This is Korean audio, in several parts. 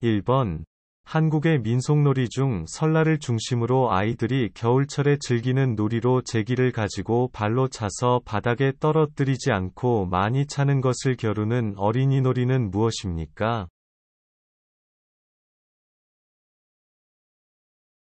1번. 한국의 민속놀이 중 설날을 중심으로 아이들이 겨울철에 즐기는 놀이로 제기를 가지고 발로 차서 바닥에 떨어뜨리지 않고 많이 차는 것을 겨루는 어린이놀이는 무엇입니까?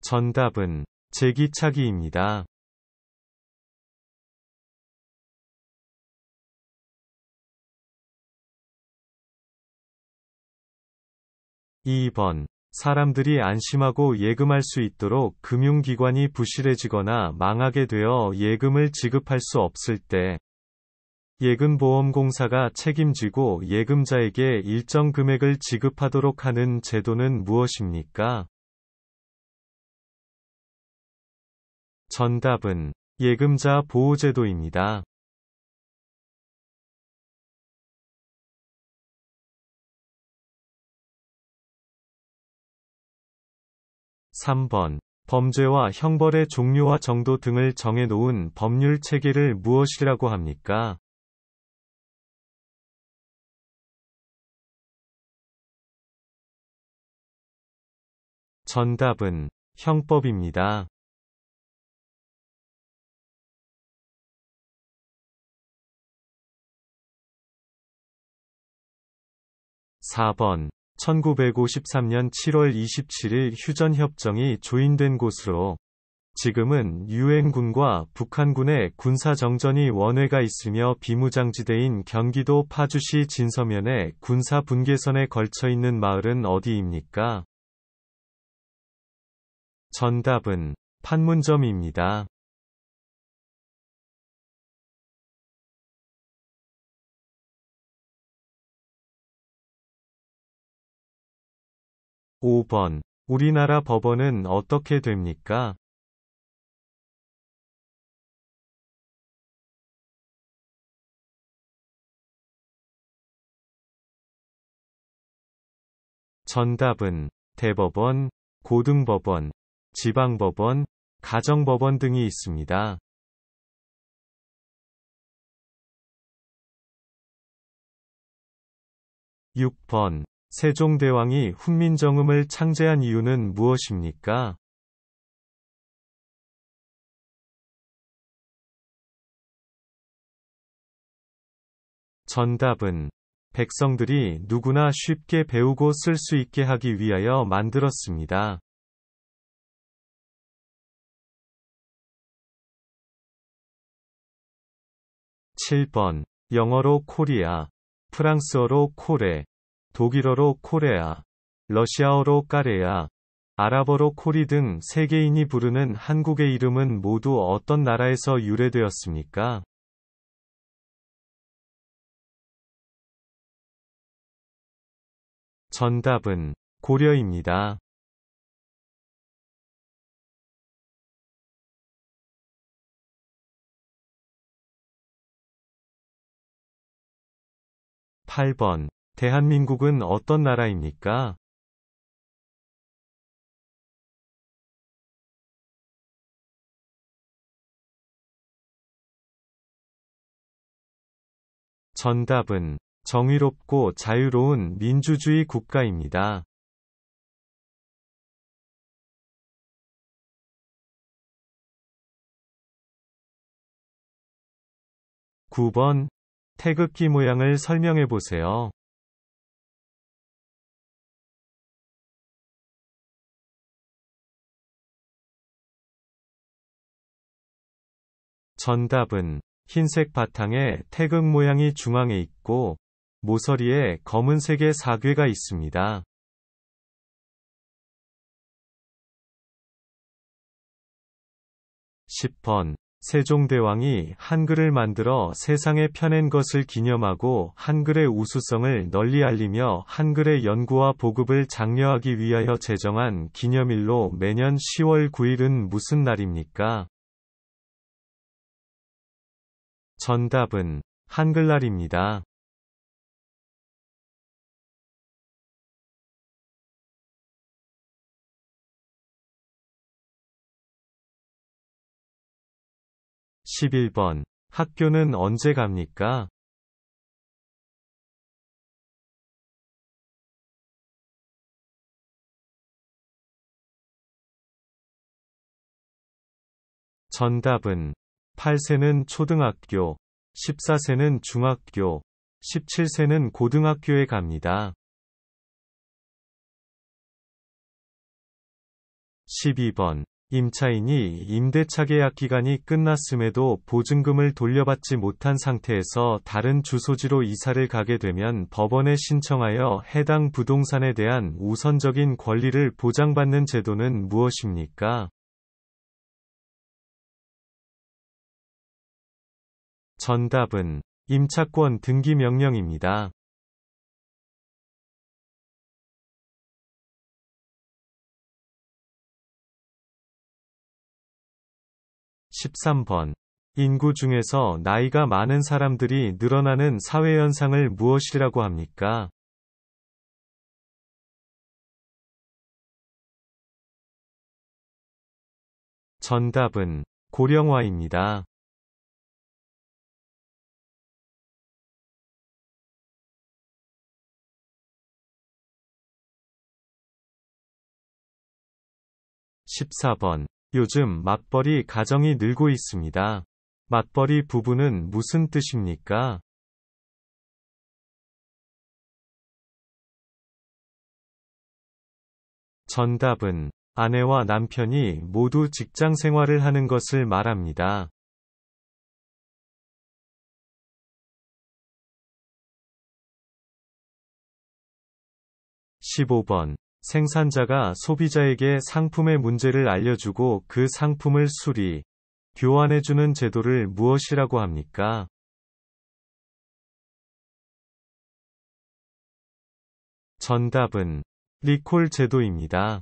정답은 제기차기입니다. 2번. 사람들이 안심하고 예금할 수 있도록 금융기관이 부실해지거나 망하게 되어 예금을 지급할 수 없을 때, 예금보험공사가 책임지고 예금자에게 일정 금액을 지급하도록 하는 제도는 무엇입니까? 정답은 예금자 보호제도입니다. 3번. 범죄와 형벌의 종류와 정도 등을 정해놓은 법률 체계를 무엇이라고 합니까? 정답은 형법입니다. 4번. 1953년 7월 27일 휴전협정이 조인된 곳으로, 지금은 유엔군과 북한군의 군사정전이 원회가 있으며 비무장지대인 경기도 파주시 진서면의 군사분계선에 걸쳐 있는 마을은 어디입니까? 정답은 판문점입니다. 5번. 우리나라 법원은 어떻게 됩니까? 정답은 대법원, 고등법원, 지방법원, 가정법원 등이 있습니다. 6번. 세종대왕이 훈민정음을 창제한 이유는 무엇입니까? 정답은 백성들이 누구나 쉽게 배우고 쓸 수 있게 하기 위하여 만들었습니다. 7번. 영어로 코리아, 프랑스어로 코레, 독일어로 코레아, 러시아어로 까레아, 아랍어로 코리 등 세계인이 부르는 한국의 이름은 모두 어떤 나라에서 유래되었습니까? 정답은 고려입니다. 8번. 대한민국은 어떤 나라입니까? 정답은 정의롭고 자유로운 민주주의 국가입니다. 9번. 태극기 모양을 설명해 보세요. 정답은 흰색 바탕에 태극 모양이 중앙에 있고, 모서리에 검은색의 사괴가 있습니다. 10번. 세종대왕이 한글을 만들어 세상에 펴낸 것을 기념하고 한글의 우수성을 널리 알리며 한글의 연구와 보급을 장려하기 위하여 제정한 기념일로 매년 10월 9일은 무슨 날입니까? 정답은 한글날입니다. 11번. 학교는 언제 갑니까? 정답은 8세는 초등학교, 14세는 중학교, 17세는 고등학교에 갑니다. 12번. 임차인이 임대차 계약 기간이 끝났음에도 보증금을 돌려받지 못한 상태에서 다른 주소지로 이사를 가게 되면 법원에 신청하여 해당 부동산에 대한 우선적인 권리를 보장받는 제도는 무엇입니까? 정답은 임차권 등기 명령입니다. 13번. 인구 중에서 나이가 많은 사람들이 늘어나는 사회현상을 무엇이라고 합니까? 정답은 고령화입니다. 14번. 요즘 맞벌이 가정이 늘고 있습니다. 맞벌이 부부는 무슨 뜻입니까? 정답은 아내와 남편이 모두 직장 생활을 하는 것을 말합니다. 15번. 생산자가 소비자에게 상품의 문제를 알려주고 그 상품을 수리, 교환해주는 제도를 무엇이라고 합니까? 정답은 리콜 제도입니다.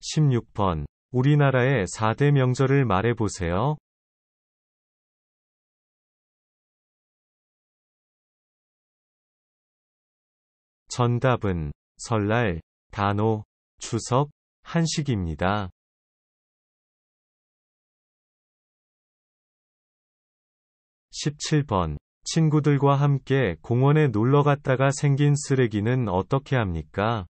16번. 우리나라의 4대 명절을 말해보세요. 정답은 설날, 단오, 추석, 한식입니다. 17번. 친구들과 함께 공원에 놀러 갔다가 생긴 쓰레기는 어떻게 합니까?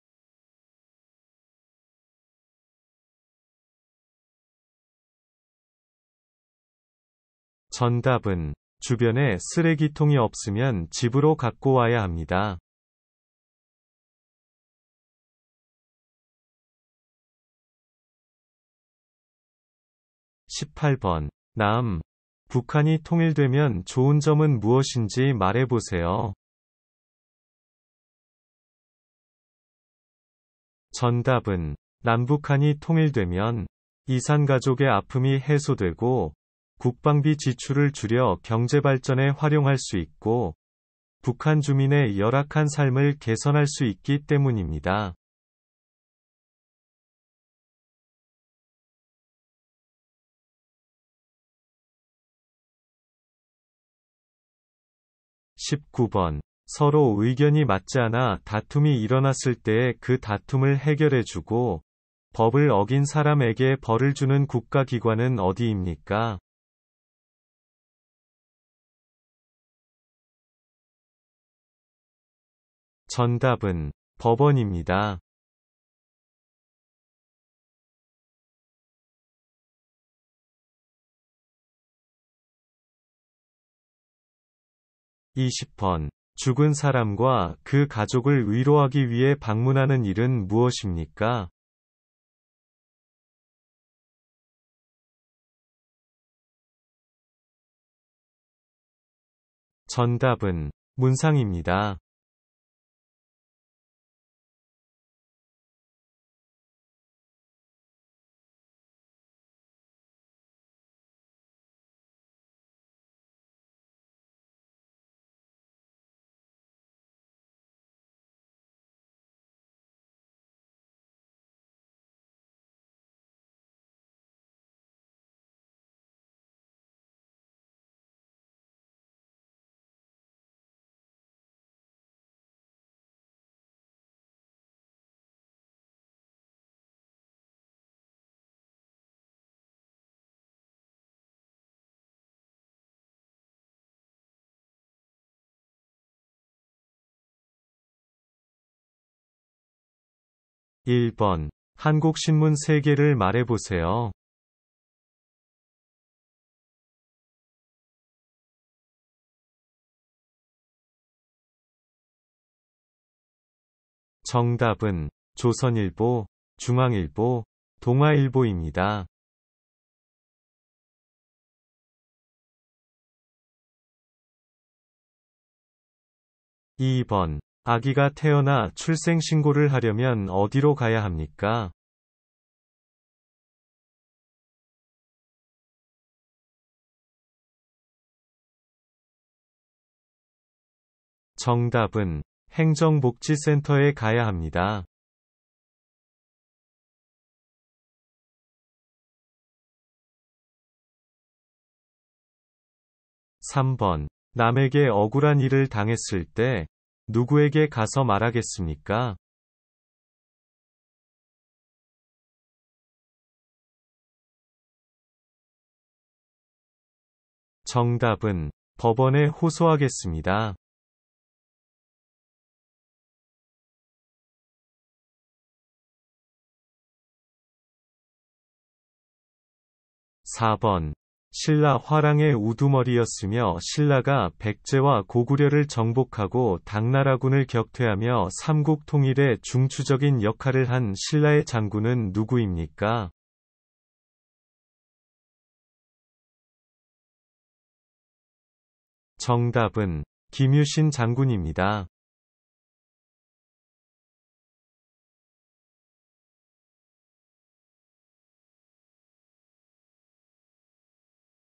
정답은 주변에 쓰레기통이 없으면 집으로 갖고 와야 합니다. 18번. 북한이 통일되면 좋은 점은 무엇인지 말해보세요. 정답은 남북한이 통일되면 이산가족의 아픔이 해소되고 국방비 지출을 줄여 경제발전에 활용할 수 있고 북한 주민의 열악한 삶을 개선할 수 있기 때문입니다. (19번) 서로 의견이 맞지 않아 다툼이 일어났을 때 그 다툼을 해결해주고 법을 어긴 사람에게 벌을 주는 국가기관은 어디입니까? 정답은 법원입니다. 20번. 죽은 사람과 그 가족을 위로하기 위해 방문하는 일은 무엇입니까? 정답은 문상입니다. 1번. 한국신문 3개를 말해보세요. 정답은 조선일보, 중앙일보, 동아일보입니다. 2번. 아기가 태어나 출생신고를 하려면 어디로 가야 합니까? 정답은 행정복지센터에 가야 합니다. 3번. 남에게 억울한 일을 당했을 때 누구에게 가서 말하겠습니까? 정답은 법원에 호소하겠습니다. 4번. 신라 화랑의 우두머리였으며 신라가 백제와 고구려를 정복하고 당나라군을 격퇴하며 삼국 통일에 중추적인 역할을 한 신라의 장군은 누구입니까? 정답은 김유신 장군입니다.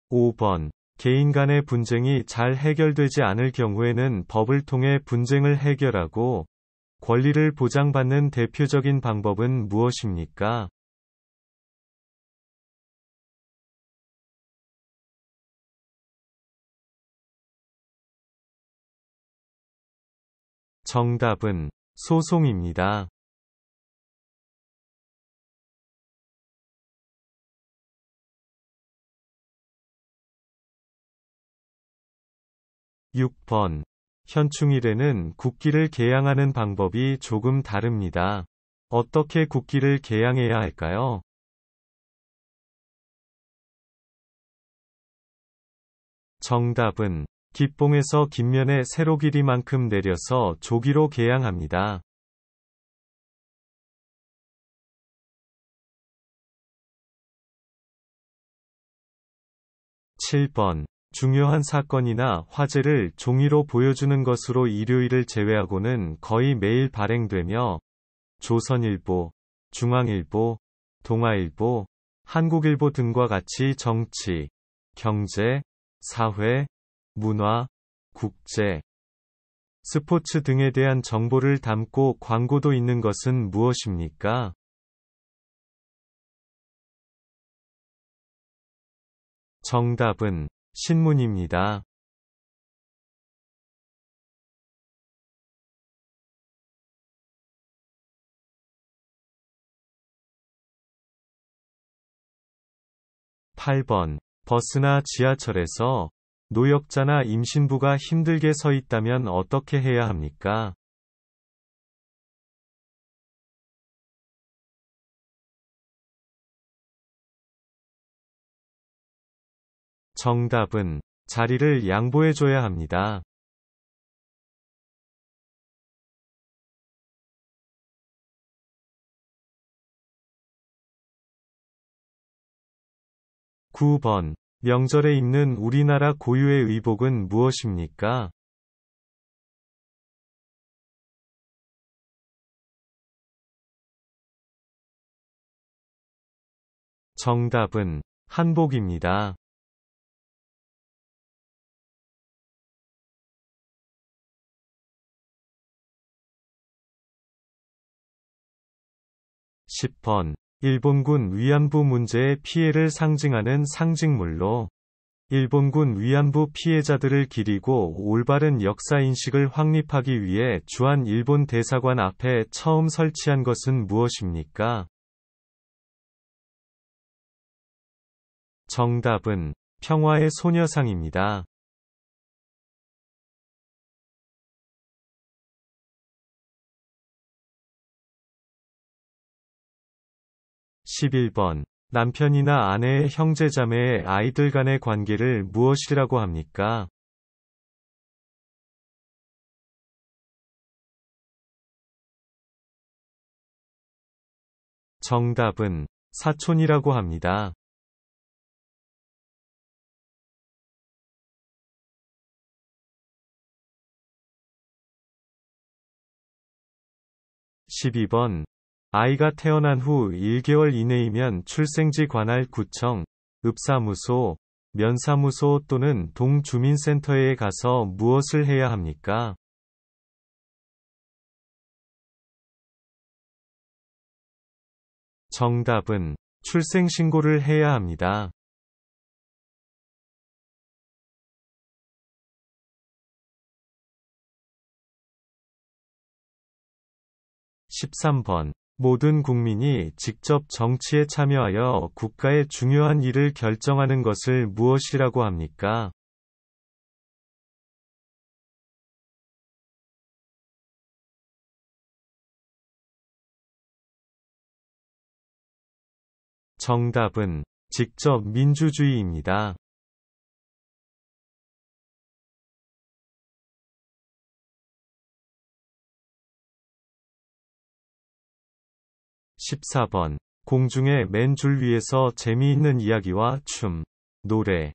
5번. 개인 간의 분쟁이 잘 해결되지 않을 경우에는 법을 통해 분쟁을 해결하고 권리를 보장받는 대표적인 방법은 무엇입니까? 정답은 소송입니다. 6번. 현충일에는 국기를 개양하는 방법이 조금 다릅니다. 어떻게 국기를 개양해야 할까요? 정답은 기뽕에서 깃면의 세로 길이만큼 내려서 조기로 개양합니다. 7번. 중요한 사건이나 화제를 종이로 보여주는 것으로 일요일을 제외하고는 거의 매일 발행되며 조선일보, 중앙일보, 동아일보, 한국일보 등과 같이 정치, 경제, 사회, 문화, 국제, 스포츠 등에 대한 정보를 담고 광고도 있는 것은 무엇입니까? 정답은 신문입니다. 8번. 버스나 지하철에서 노약자나 임신부가 힘들게 서 있다면 어떻게 해야 합니까? 정답은 자리를 양보해줘야 합니다. 9번. 명절에 입는 우리나라 고유의 의복은 무엇입니까? 정답은 한복입니다. (10번) 일본군 위안부 문제의 피해를 상징하는 상징물로 일본군 위안부 피해자들을 기리고 올바른 역사인식을 확립하기 위해 주한 일본 대사관 앞에 처음 설치한 것은 무엇입니까? 정답은 평화의 소녀상입니다. 11번. 남편이나 아내의 형제자매의 아이들 간의 관계를 무엇이라고 합니까? 정답은 사촌이라고 합니다. 12번. 아이가 태어난 후 1개월 이내이면 출생지 관할 구청, 읍사무소, 면사무소 또는 동주민센터에 가서 무엇을 해야 합니까? 정답은 출생신고를 해야 합니다. 13번. 모든 국민이 직접 정치에 참여하여 국가의 중요한 일을 결정하는 것을 무엇이라고 합니까? 정답은 직접 민주주의입니다. 14번. 공중에 맨 줄 위에서 재미있는 이야기와 춤, 노래,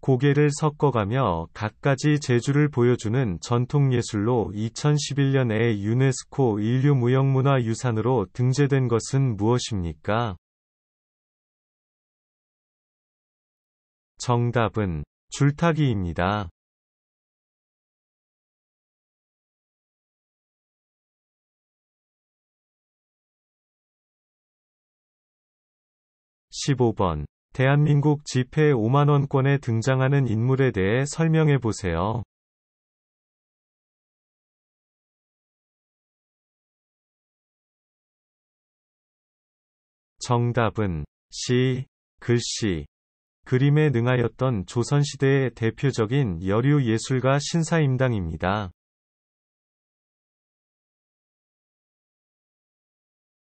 고개를 섞어가며 갖가지 재주를 보여주는 전통예술로 2011년에 유네스코 인류무형문화유산으로 등재된 것은 무엇입니까? 정답은 줄타기입니다. 15번. 대한민국 지폐 5만원권에 등장하는 인물에 대해 설명해 보세요. 정답은 시, 글씨, 그림에 능하였던 조선시대의 대표적인 여류 예술가 신사임당입니다.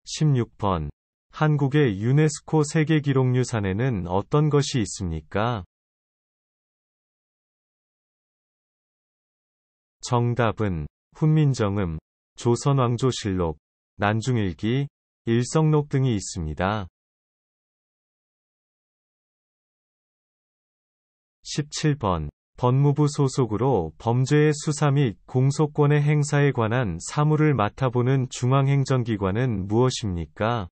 16번. 한국의 유네스코 세계기록유산에는 어떤 것이 있습니까? 정답은 훈민정음, 조선왕조실록, 난중일기, 일성록 등이 있습니다. 17번. 법무부 소속으로 범죄의 수사 및 공소권의 행사에 관한 사무를 맡아보는 중앙행정기관은 무엇입니까?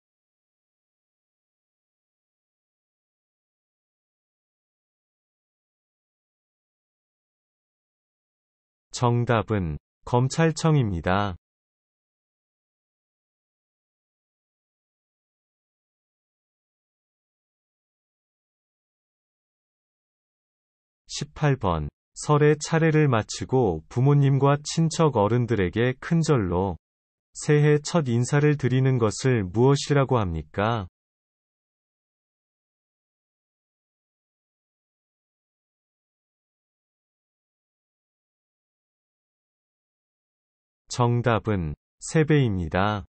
정답은 검찰청입니다. 18번. 설의 차례를 마치고 부모님과 친척 어른들에게 큰절로 새해 첫 인사를 드리는 것을 무엇이라고 합니까? 정답은 세배입니다.